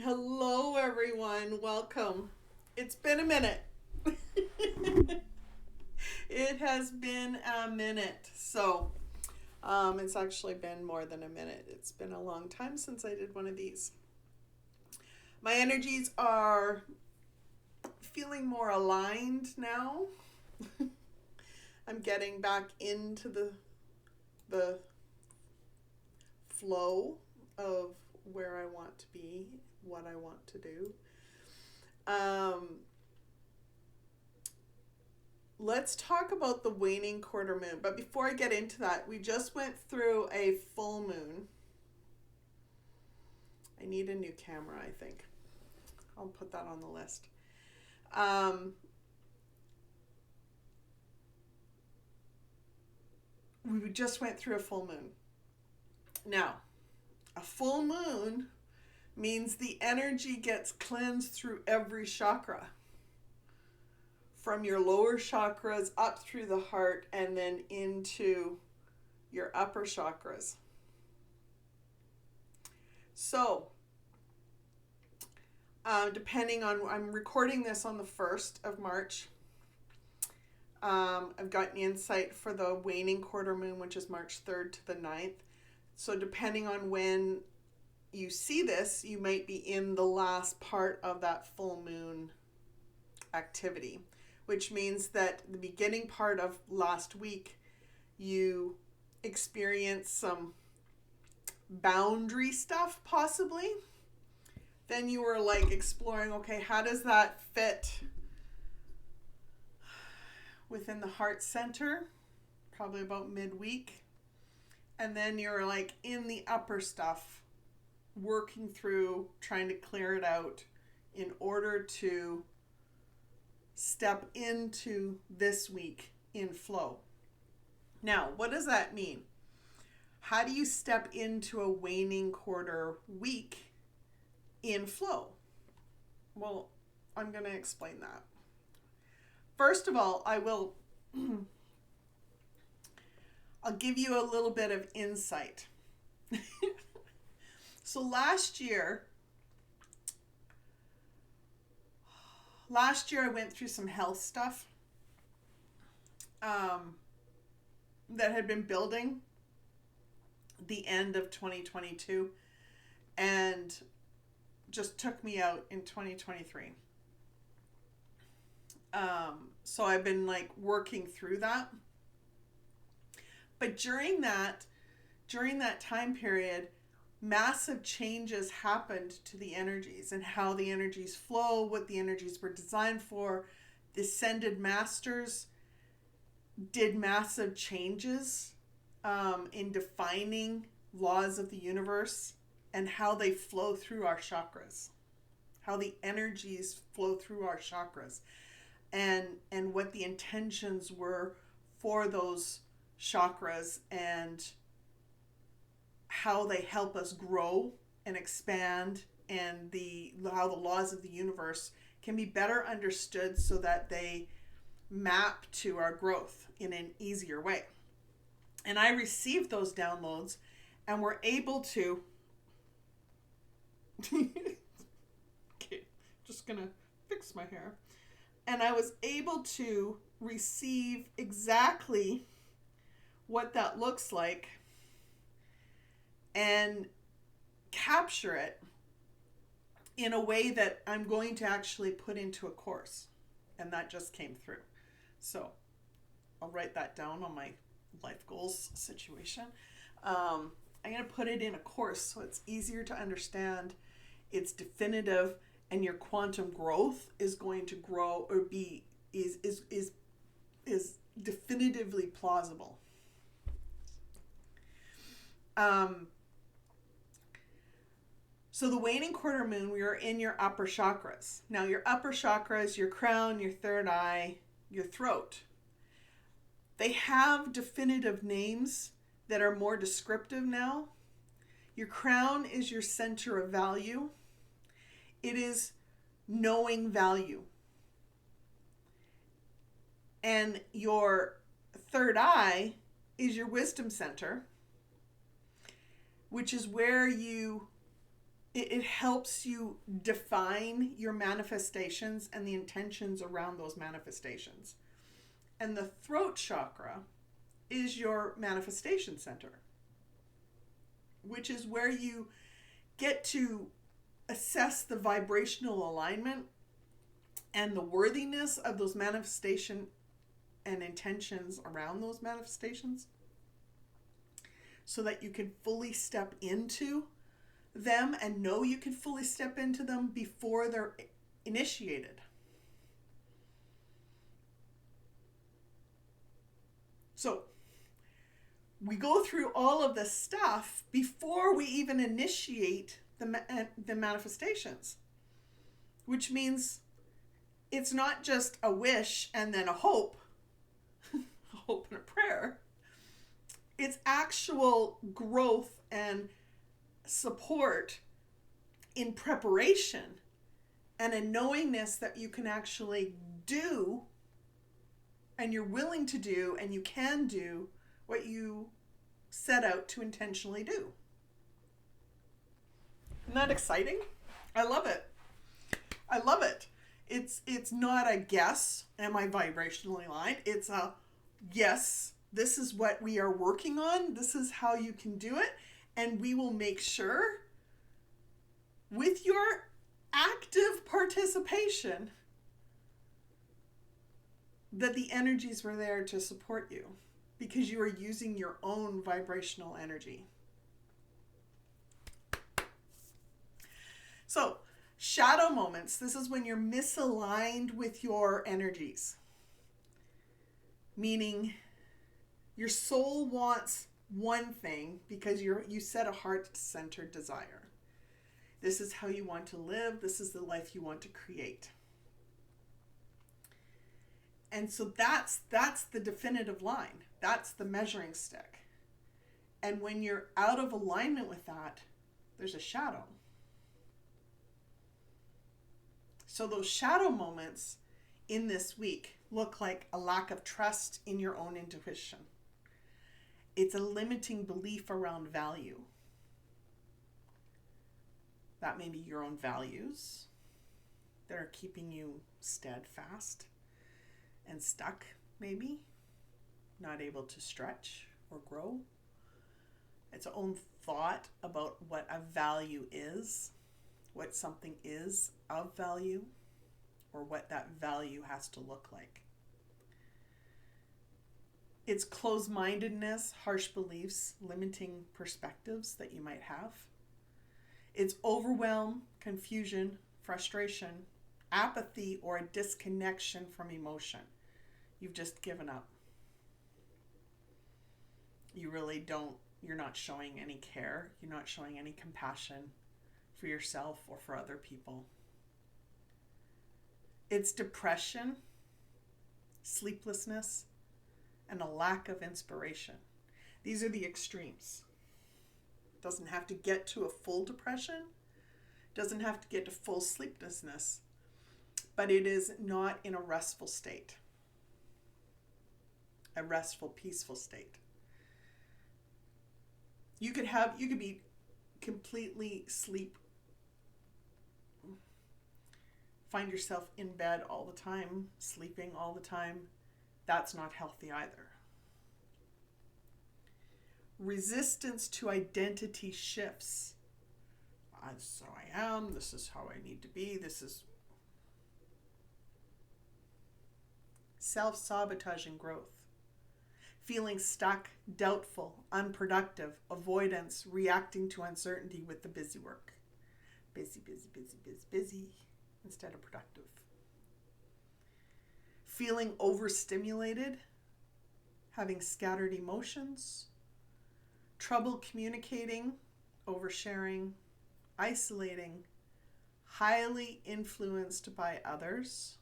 Hello, everyone. Welcome. It's been a minute. It has been a minute. It's actually been more than a minute. It's been a long time since I did one of these. My energies are feeling more aligned now. I'm getting back into the flow of where I want to be, what I want to do. Um, let's talk about the waning quarter moon. But before I get into that, we just went through a full moon. I need a new camera, I think. I'll put that on the list. Um, we just went through a full moon. Now, a full moon means the energy gets cleansed through every chakra, from your lower chakras up through the heart and then into your upper chakras. So, depending on, I'm recording this on the 1st of March. I've got an insight for the waning quarter moon, which is March 3rd to the 9th. So, depending on when you see this, you might be in the last part of that full moon activity, which means that the beginning part of last week, you experienced some boundary stuff, possibly. Then you were like exploring, okay, how does that fit within the heart center? Probably about midweek. And then you're like in the upper stuff, working through, trying to clear it out in order to step into this week in flow. Now, what does that mean? How do you step into a waning quarter week in flow? Well, I'm going to explain that. First of all, I'll give you a little bit of insight. So last year I went through some health stuff that had been building the end of 2022 and just took me out in 2023. So I've been like working through that. But during that time period, massive changes happened to the energies and how the energies flow, what the energies were designed for. The ascended masters did massive changes in defining laws of the universe and how they flow through our chakras, how the energies flow through our chakras, and what the intentions were for those chakras and how they help us grow and expand, and how the laws of the universe can be better understood so that they map to our growth in an easier way. And I received those downloads and were able to okay, just gonna fix my hair. And I was able to receive exactly what that looks like and capture it in a way that I'm going to actually put into a course. And that just came through. So I'll write that down on my life goals situation. I'm going to put it in a course so it's easier to understand. It's definitive, and your quantum growth is going to grow or be is definitively plausible. So the waning quarter moon, we are in your upper chakras. Now your upper chakras, your crown, your third eye, your throat, they have definitive names that are more descriptive now. Your crown is your center of value. It is knowing value. And your third eye is your wisdom center, which is where you it helps you define your manifestations and the intentions around those manifestations. And the throat chakra is your manifestation center, which is where you get to assess the vibrational alignment and the worthiness of those manifestation and intentions around those manifestations, so that you can fully step into them and know you can fully step into them before they're initiated. So we go through all of this stuff before we even initiate the manifestations, which means it's not just a wish and then a hope, a hope and a prayer. It's actual growth and support in preparation and a knowingness that you can actually do, and you're willing to do, and you can do what you set out to intentionally do. Isn't that exciting? I love it. I love it. It's not a guess, am I vibrationally aligned? It's a yes, this is what we are working on. This is how you can do it. And we will make sure, with your active participation, that the energies were there to support you, because you are using your own vibrational energy. So, shadow moments. This is when you're misaligned with your energies. Meaning, your soul wants one thing because you set a heart-centered desire. This is how you want to live. This is the life you want to create. And so that's the definitive line. That's the measuring stick. And when you're out of alignment with that, there's a shadow. So those shadow moments in this week look like a lack of trust in your own intuition. It's a limiting belief around value. That may be your own values that are keeping you steadfast and stuck, maybe, not able to stretch or grow. It's our own thought about what a value is, what something is of value, or what that value has to look like. It's closed-mindedness, harsh beliefs, limiting perspectives that you might have. It's overwhelm, confusion, frustration, apathy, or a disconnection from emotion. You've just given up. You're not showing any care. You're not showing any compassion for yourself or for other people. It's depression, sleeplessness, and a lack of inspiration. These are the extremes. It doesn't have to get to a full depression. It doesn't have to get to full sleeplessness. But it is not in a restful state. A restful, peaceful state. You could be completely find yourself in bed all the time, sleeping all the time. That's not healthy either. Resistance to identity shifts. So I am, this is how I need to be, this is self-sabotaging growth. Feeling stuck, doubtful, unproductive, avoidance, reacting to uncertainty with the busy work. Busy, instead of productive. Feeling overstimulated, having scattered emotions, trouble communicating, oversharing, isolating, highly influenced by others,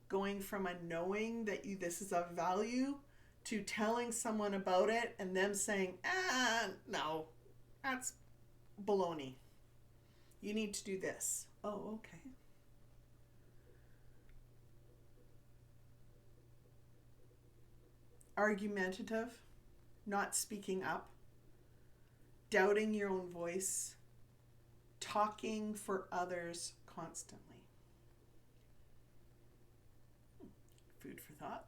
going from a knowing that this is of value to telling someone about it and them saying, no, that's baloney. You need to do this. Oh, okay. Argumentative, not speaking up, doubting your own voice, talking for others constantly. Food for thought.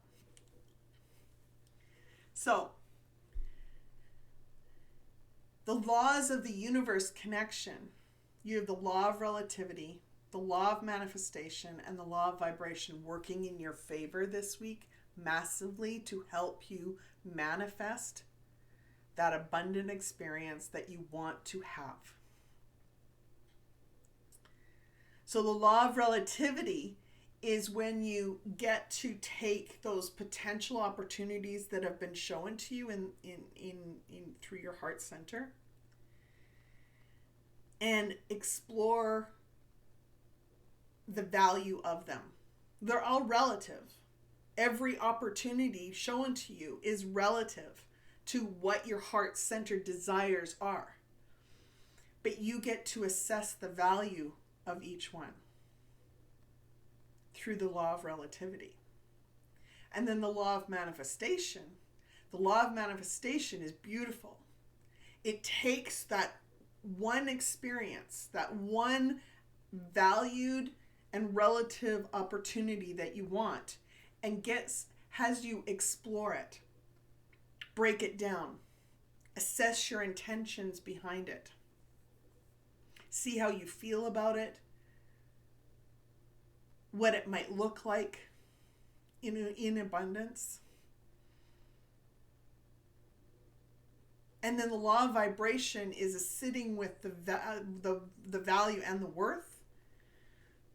So, the laws of the universe connection. You have the law of relativity, the law of manifestation, and the law of vibration working in your favor this week massively to help you manifest that abundant experience that you want to have. So the law of relativity is when you get to take those potential opportunities that have been shown to you in through your heart center and explore the value of them. They're all relative. Every opportunity shown to you is relative to what your heart-centered desires are. But you get to assess the value of each one through the law of relativity. And then the law of manifestation. The law of manifestation is beautiful. It takes that one experience, that one valued and relative opportunity that you want, and has you explore it, break it down, assess your intentions behind it, see how you feel about it, what it might look like in abundance. And then the law of vibration is a sitting with the value and the worth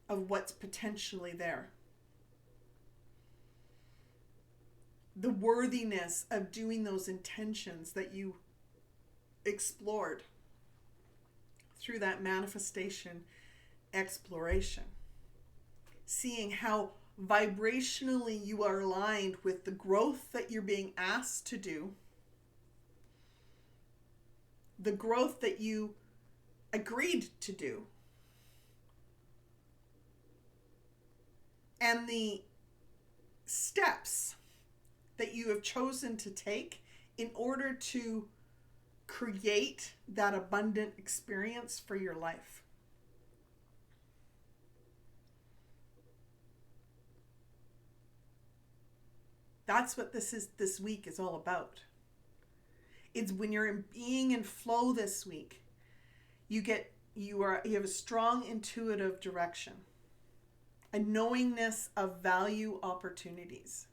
of what's potentially there. The worthiness of doing those intentions that you explored through that manifestation exploration. Seeing how vibrationally you are aligned with the growth that you're being asked to do, the growth that you agreed to do, and the steps that you have chosen to take in order to create that abundant experience for your life. That's what this week is all about. It's when you're being in flow this week, you have a strong intuitive direction, a knowingness of value opportunities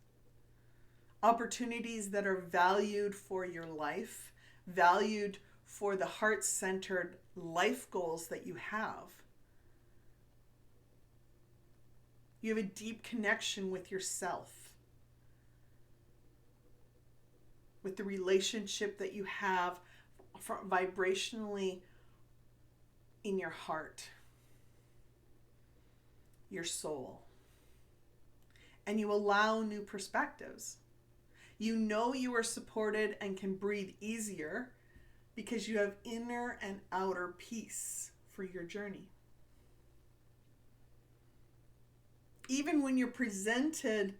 that are valued for your life, valued for the heart-centered life goals that you have. You have a deep connection with yourself, with the relationship that you have vibrationally in your heart, your soul. And you allow new perspectives. You know you are supported and can breathe easier because you have inner and outer peace for your journey. Even when you're presented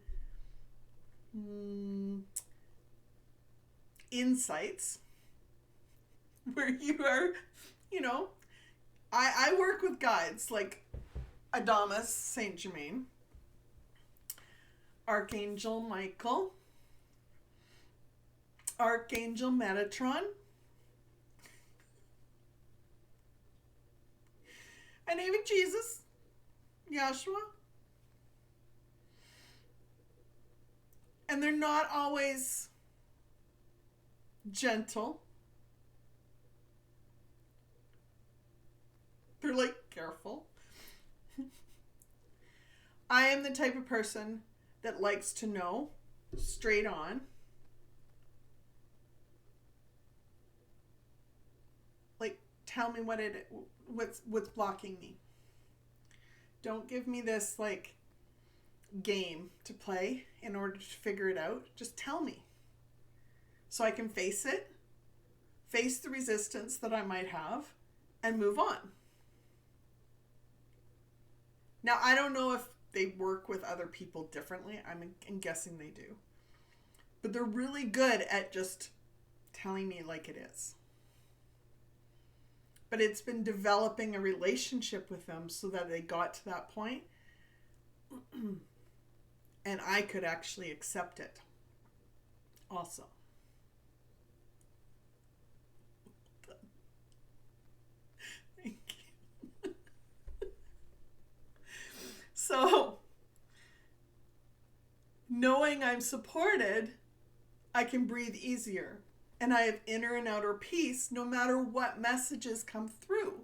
insights where you are, I work with guides like Adamus Saint Germain, Archangel Michael, Archangel Metatron, and even Jesus, Yahshua. And they're not always gentle. They're like, careful. I am the type of person that likes to know straight on. Like, tell me what's blocking me. Don't give me this like game to play in order to figure it out. Just tell me so I can face it, face the resistance that I might have, and move on. Now, I don't know if they work with other people differently. I'm guessing they do. But they're really good at just telling me like it is. but it's been developing a relationship with them so that they got to that point. And I could actually accept it also. Thank you. So, knowing I'm supported, I can breathe easier. And I have inner and outer peace no matter what messages come through.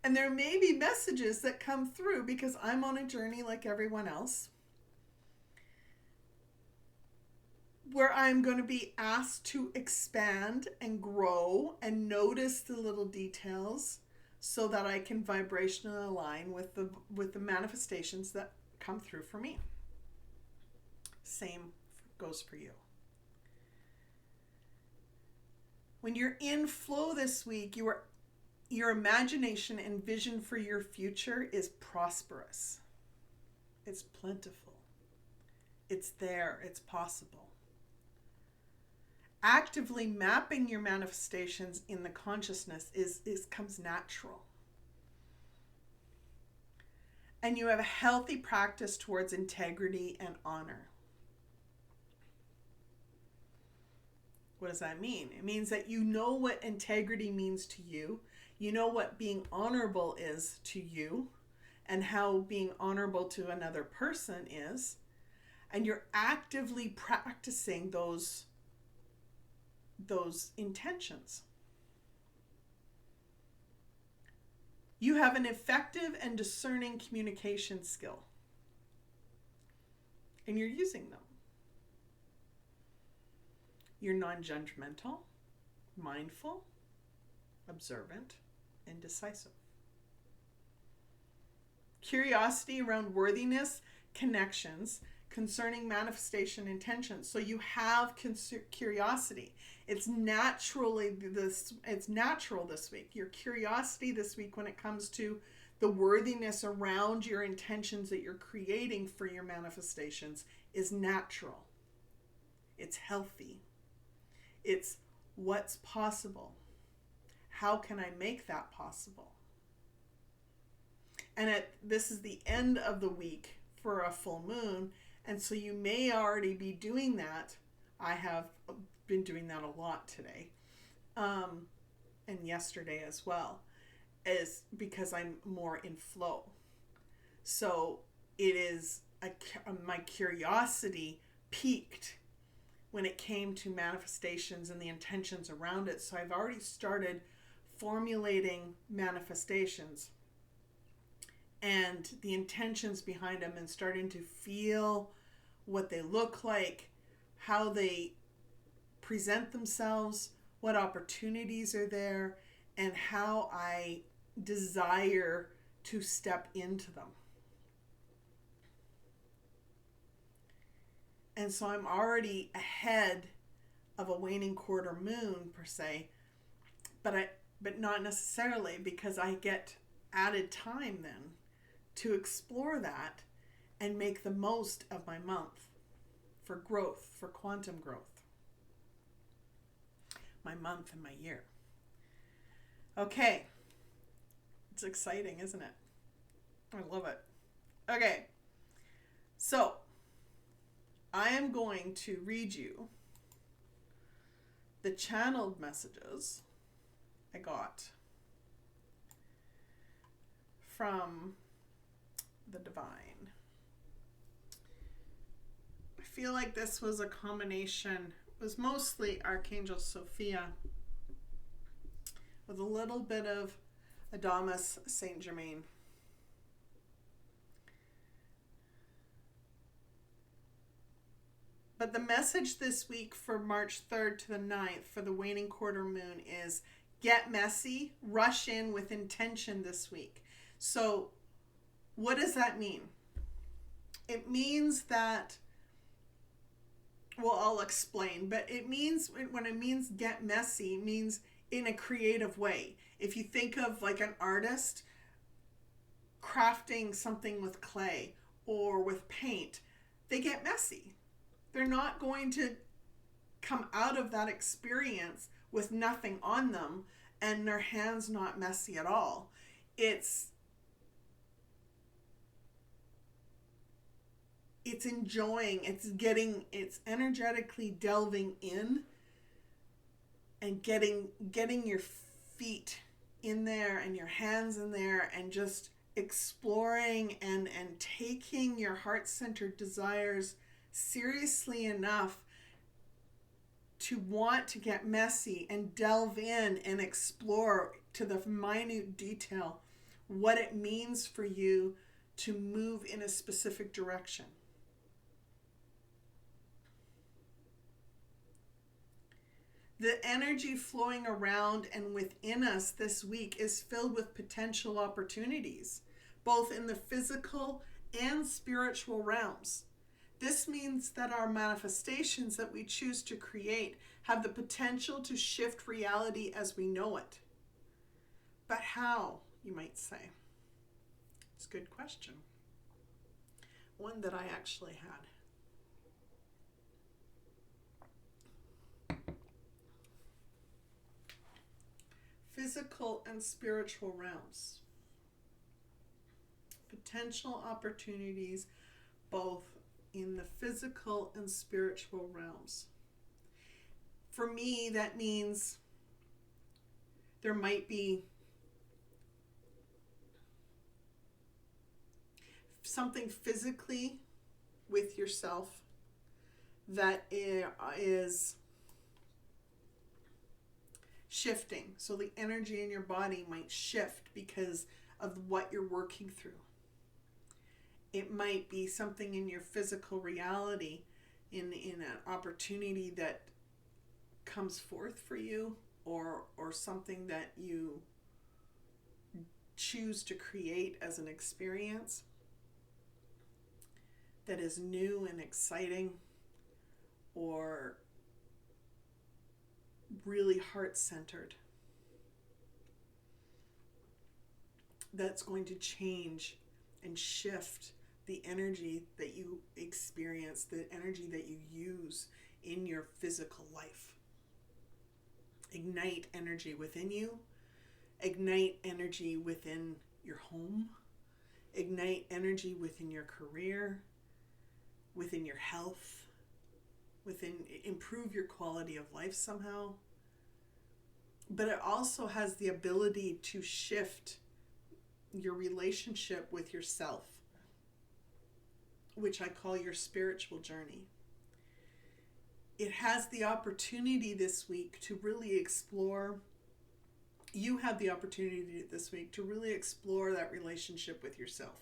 And there may be messages that come through because I'm on a journey like everyone else, where I'm going to be asked to expand and grow and notice the little details so that I can vibrationally align with the manifestations that come through for me. Same goes for you. When you're in flow this week, your imagination and vision for your future is prosperous. It's plentiful. It's there. It's possible. Actively mapping your manifestations in the consciousness comes natural. And you have a healthy practice towards integrity and honor. What does that mean? It means that you know what integrity means to you. You know what being honorable is to you and how being honorable to another person is. And you're actively practicing those intentions. You have an effective and discerning communication skill. And you're using them. You're non-judgmental, mindful, observant, and decisive. Curiosity around worthiness, connections, concerning manifestation intentions. So you have curiosity. It's natural this week. Your curiosity this week when it comes to the worthiness around your intentions that you're creating for your manifestations is natural. It's healthy. It's what's possible. How can I make that possible? And this is the end of the week for a full moon, and so you may already be doing that. I have been doing that a lot today, and yesterday as well, is because I'm more in flow. So it is my curiosity peaked when it came to manifestations and the intentions around it. So I've already started formulating manifestations and the intentions behind them and starting to feel what they look like, how they present themselves, what opportunities are there, and how I desire to step into them. And so I'm already ahead of a waning quarter moon per se, but not necessarily, because I get added time then to explore that and make the most of my month for growth, for quantum growth. My month and my year. Okay. It's exciting, isn't it? I love it. Okay. So, I am going to read you the channeled messages I got from the divine. I feel like this was a combination. It was mostly Archangel Sophia with a little bit of Adamus Saint Germain. But the message this week for March 3rd to the 9th for the waning quarter moon is get messy, rush in with intention this week. So what does that mean? It means that, well, I'll explain, but it means, when it means get messy, it means in a creative way. If you think of like an artist crafting something with clay or with paint, they get messy. They're not going to come out of that experience with nothing on them and their hands not messy at all. It's enjoying, it's energetically delving in and getting your feet in there and your hands in there and just exploring and taking your heart-centered desires seriously enough to want to get messy and delve in and explore to the minute detail what it means for you to move in a specific direction. The energy flowing around and within us this week is filled with potential opportunities, both in the physical and spiritual realms. This means that our manifestations that we choose to create have the potential to shift reality as we know it. But how, you might say? It's a good question. One that I actually had. Physical and spiritual realms. Potential opportunities both in the physical and spiritual realms. For me, that means there might be something physically with yourself that is shifting. So the energy in your body might shift because of what you're working through. It might be something in your physical reality, in an opportunity that comes forth for you, or something that you choose to create as an experience that is new and exciting, or really heart-centered, that's going to change and shift the energy that you experience, the energy that you use in your physical life. Ignite energy within you, ignite energy within your home, ignite energy within your career, within your health, improve your quality of life somehow. But it also has the ability to shift your relationship with yourself, which I call your spiritual journey. It has the opportunity this week to really explore. You have the opportunity this week to really explore that relationship with yourself,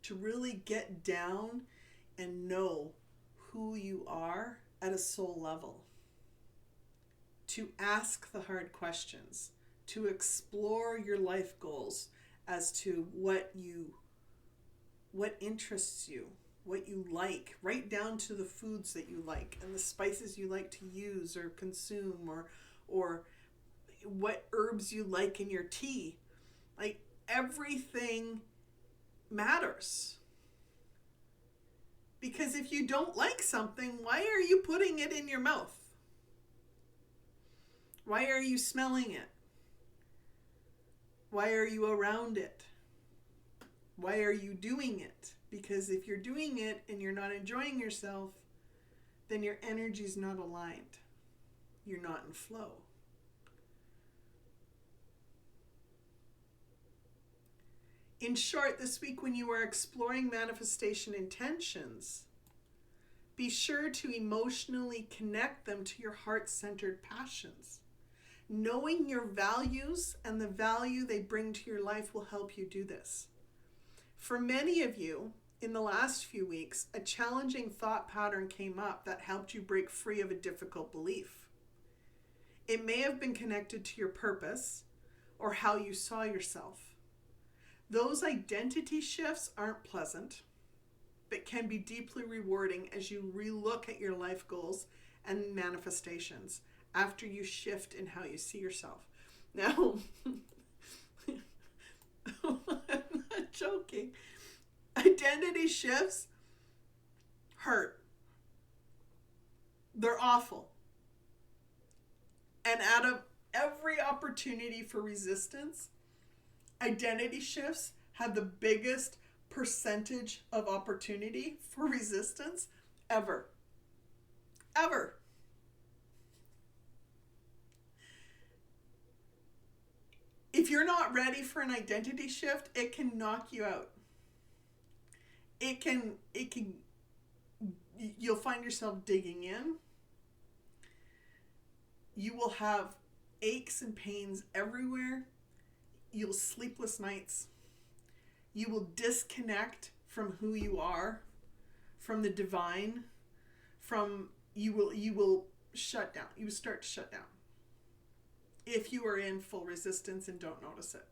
to really get down and know who you are at a soul level, to ask the hard questions, to explore your life goals as to what interests you, what you like, right down to the foods that you like and the spices you like to use or consume, or what herbs you like in your tea. Like, everything matters. Because if you don't like something, why are you putting it in your mouth? Why are you smelling it? Why are you around it? Why are you doing it? Because if you're doing it and you're not enjoying yourself, then your energy's not aligned. You're not in flow. In short, this week when you are exploring manifestation intentions, be sure to emotionally connect them to your heart-centered passions. Knowing your values and the value they bring to your life will help you do this. For many of you, in the last few weeks, a challenging thought pattern came up that helped you break free of a difficult belief. It may have been connected to your purpose or how you saw yourself. Those identity shifts aren't pleasant, but can be deeply rewarding as you relook at your life goals and manifestations after you shift in how you see yourself. Now, I'm not joking. Identity shifts hurt. They're awful. And every opportunity for resistance, identity shifts have the biggest percentage of opportunity for resistance ever. Ever. If you're not ready for an identity shift, it can knock you out. It can, you'll find yourself digging in. You will have aches and pains everywhere. You'll sleepless nights. You will disconnect from who you are, from the divine, you will shut down. You will start to shut down if you are in full resistance and don't notice it,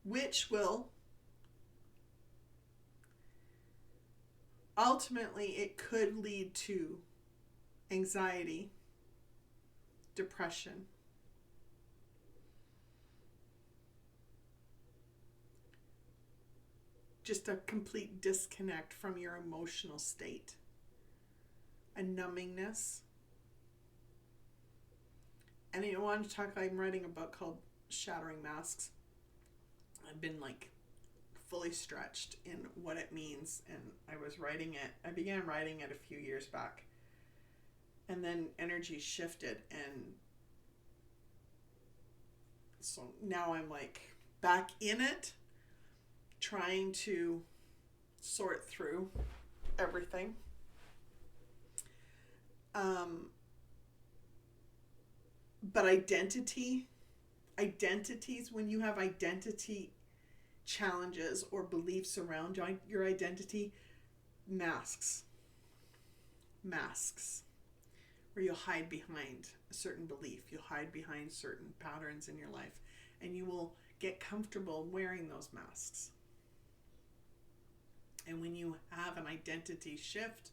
which will ultimately, it could lead to anxiety, depression, just a complete disconnect from your emotional state, a numbingness. And I want to talk, I'm writing a book called Shattering Masks. I've been like fully stretched in what it means, and I began writing it a few years back, and then energy shifted, and so now I'm like back in it, trying to sort through everything. But identities, when you have identity challenges or beliefs around your identity, masks, where you'll hide behind a certain belief, you'll hide behind certain patterns in your life, and you will get comfortable wearing those masks. And when you have an identity shift,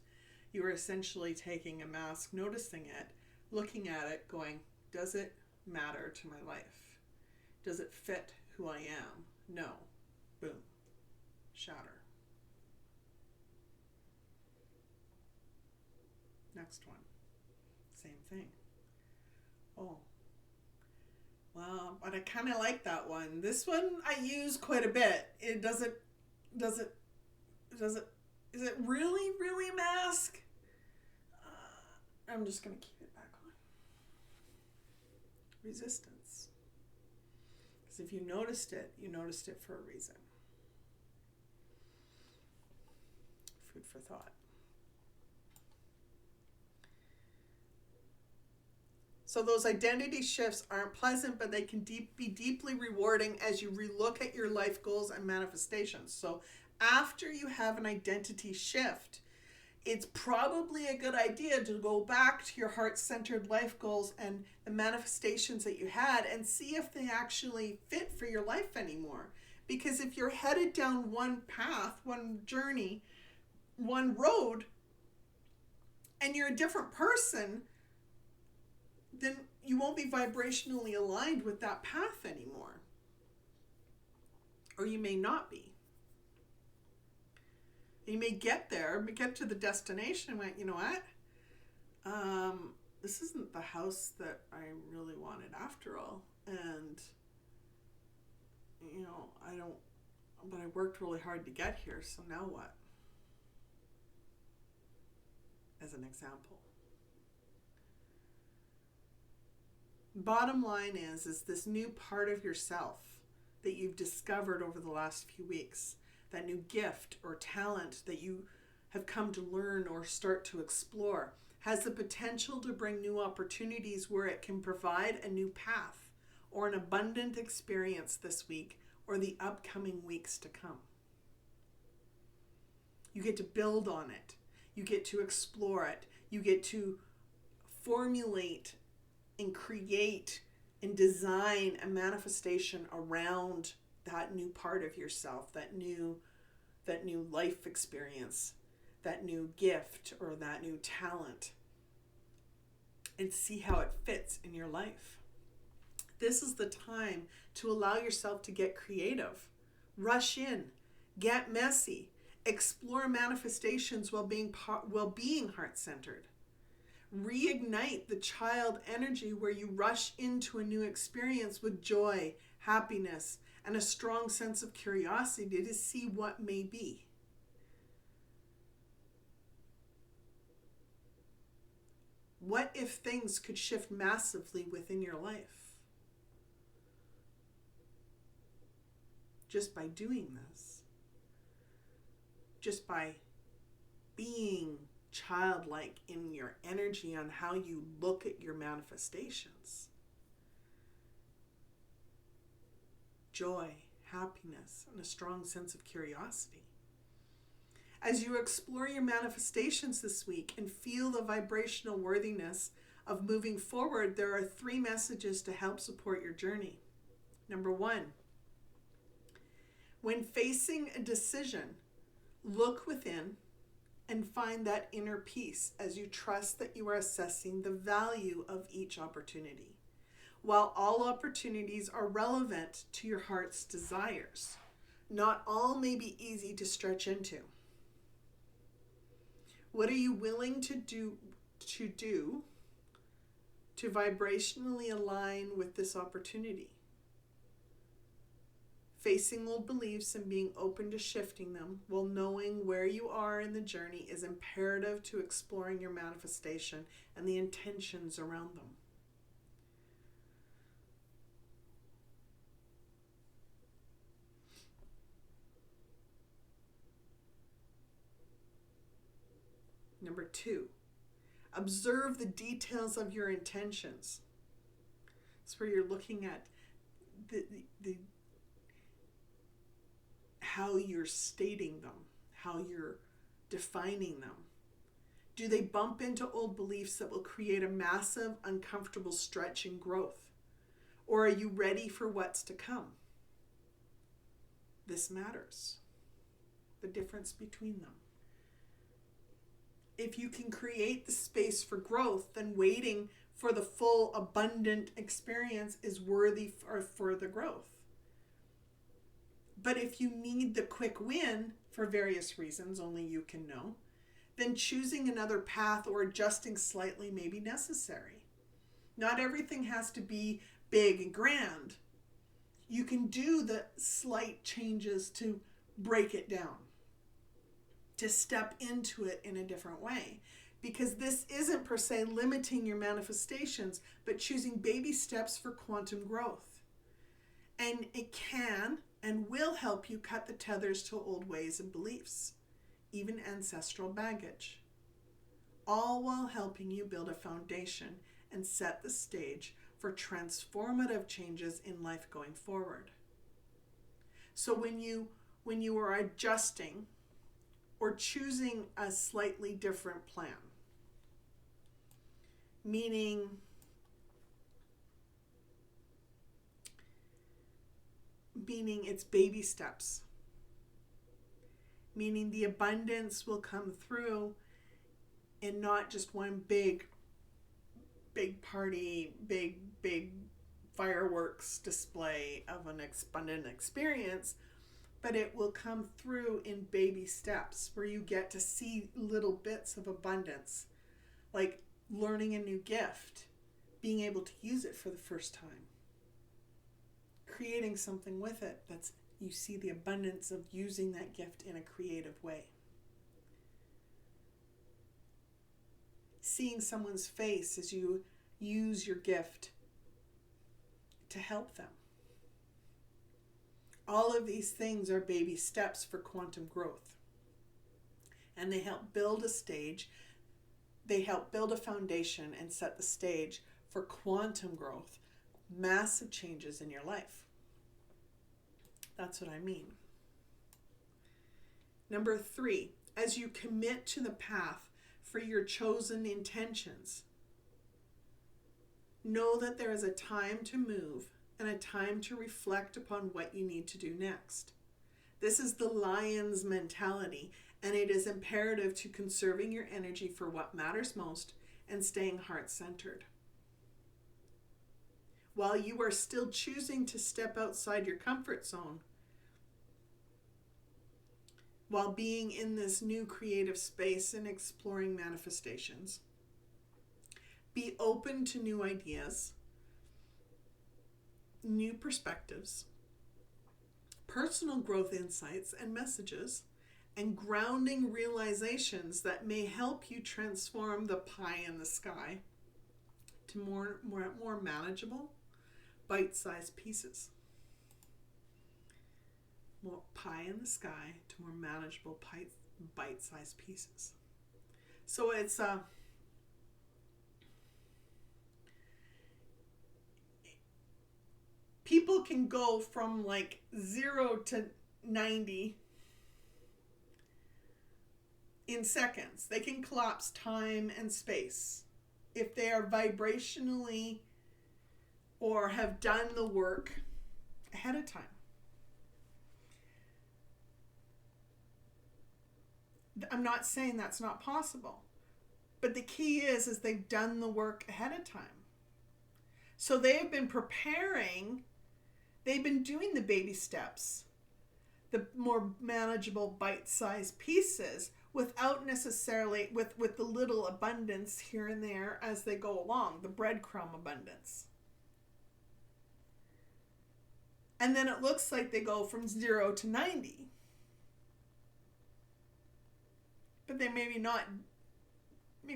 you are essentially taking a mask, noticing it, looking at it, going, does it matter to my life? Does it fit who I am? No. Boom. Shatter. Next one. Same thing. Oh. Well, but I kind of like that one. This one I use quite a bit. Is it really mask? I'm just going to keep it back on. Resistance. Because if you noticed it for a reason. Food for thought. So those identity shifts aren't pleasant, but they can be deeply rewarding as you relook at your life goals and manifestations. So after you have an identity shift, it's probably a good idea to go back to your heart-centered life goals and the manifestations that you had and see if they actually fit for your life anymore. Because if you're headed down one path, one journey, one road, and you're a different person, then you won't be vibrationally aligned with that path anymore. Or you may not be. You may get there, get to the destination and went, you know what? This isn't the house that I really wanted after all. And, but I worked really hard to get here, so now what? As an example. Bottom line is this new part of yourself that you've discovered over the last few weeks, that new gift or talent that you have come to learn or start to explore, has the potential to bring new opportunities where it can provide a new path or an abundant experience this week or the upcoming weeks to come. You get to build on it. You get to explore it. You get to formulate and create and design a manifestation around that new part of yourself, that new life experience, that new gift or that new talent, and see how it fits in your life. This is the time to allow yourself to get creative, rush in, get messy, explore manifestations while being heart-centered. Reignite the child energy where you rush into a new experience with joy, happiness, and a strong sense of curiosity to see what may be. What if things could shift massively within your life? Just by doing this. Just by being childlike in your energy on how you look at your manifestations. Joy, happiness, and a strong sense of curiosity. As you explore your manifestations this week and feel the vibrational worthiness of moving forward, there are 3 messages to help support your journey. Number 1, when facing a decision, look within and find that inner peace as you trust that you are assessing the value of each opportunity. While all opportunities are relevant to your heart's desires, not all may be easy to stretch into. What are you willing to do to vibrationally align with this opportunity? Facing old beliefs and being open to shifting them while knowing where you are in the journey is imperative to exploring your manifestation and the intentions around them. Number 2, observe the details of your intentions. It's where you're looking at the how you're stating them, how you're defining them. Do they bump into old beliefs that will create a massive, uncomfortable stretch in growth? Or are you ready for what's to come? This matters. The difference between them. If you can create the space for growth, then waiting for the full, abundant experience is worthy for the growth. But if you need the quick win for various reasons only you can know, then choosing another path or adjusting slightly may be necessary. Not everything has to be big and grand. You can do the slight changes to break it down, to step into it in a different way. Because this isn't per se limiting your manifestations, but choosing baby steps for quantum growth. And it can and will help you cut the tethers to old ways and beliefs, even ancestral baggage, all while helping you build a foundation and set the stage for transformative changes in life going forward. So when you are adjusting or choosing a slightly different plan, meaning it's baby steps, meaning the abundance will come through in not just one big party, big fireworks display of an abundant experience, but it will come through in baby steps where you get to see little bits of abundance, like learning a new gift, being able to use it for the first time, creating something with it that's you see the abundance of using that gift in a creative way. Seeing someone's face as you use your gift to help them. All of these things are baby steps for quantum growth. And they help build a stage, they help build a foundation and set the stage for quantum growth, massive changes in your life. That's what I mean. Number 3, as you commit to the path for your chosen intentions, know that there is a time to move and a time to reflect upon what you need to do next. This is the lion's mentality, and it is imperative to conserving your energy for what matters most and staying heart-centered. While you are still choosing to step outside your comfort zone, while being in this new creative space and exploring manifestations, Be open to new ideas, new perspectives, personal growth insights and messages, and grounding realizations that may help you transform the pie in the sky to more manageable, bite-sized pieces. More pie in the sky to more manageable bite-sized pieces. So it's people can go from like 0 to 90 in seconds. They can collapse time and space if they are vibrationally or have done the work ahead of time. I'm not saying that's not possible, but the key is they've done the work ahead of time. So they have been preparing, they've been doing the baby steps, the more manageable bite-sized pieces without necessarily, with the little abundance here and there as they go along, the breadcrumb abundance. And then it looks like they go from 0 to 90. But they maybe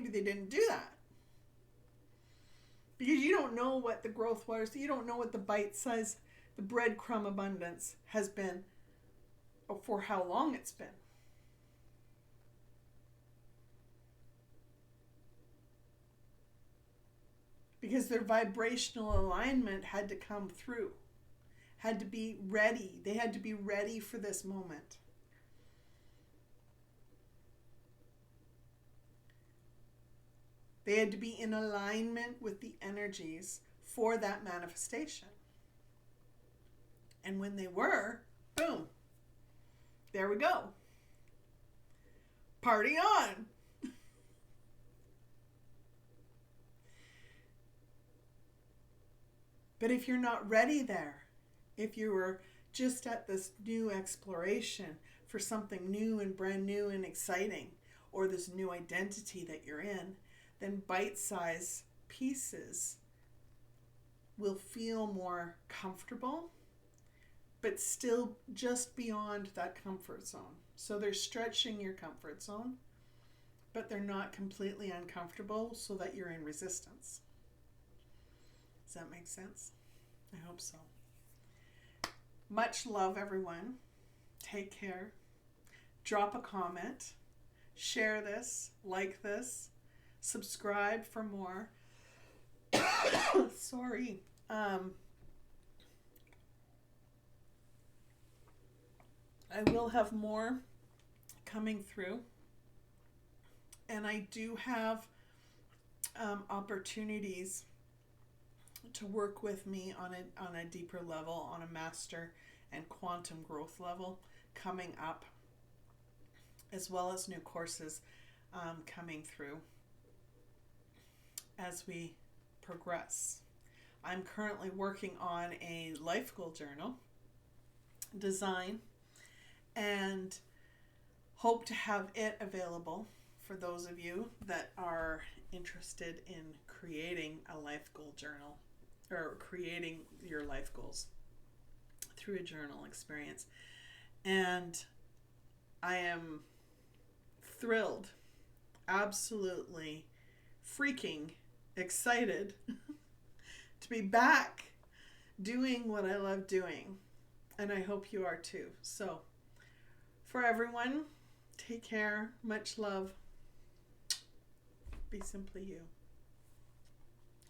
they didn't do that. Because you don't know what the growth was. You don't know what the bite size, the breadcrumb abundance has been, or for how long it's been. Because their vibrational alignment had to come through, had to be ready. They had to be ready for this moment. They had to be in alignment with the energies for that manifestation. And when they were, boom, there we go. Party on. But if you're not ready there, if you were just at this new exploration for something new and brand new and exciting, or this new identity that you're in, then bite-sized pieces will feel more comfortable, but still just beyond that comfort zone. So they're stretching your comfort zone, but they're not completely uncomfortable so that you're in resistance. Does that make sense? I hope so. Much love, everyone. Take care. Drop a comment. Share this. Like this. Subscribe for more. Sorry. I will have more coming through. And I do have opportunities to work with me on a deeper level, on a master and quantum growth level coming up, as well as new courses coming through as we progress. I'm currently working on a life goal journal design and hope to have it available for those of you that are interested in creating a life goal journal or creating your life goals through a journal experience. And I am thrilled, absolutely freaking excited to be back doing what I love doing. And I hope you are too. So for everyone, take care. Much love. Be simply you.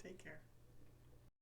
Take care.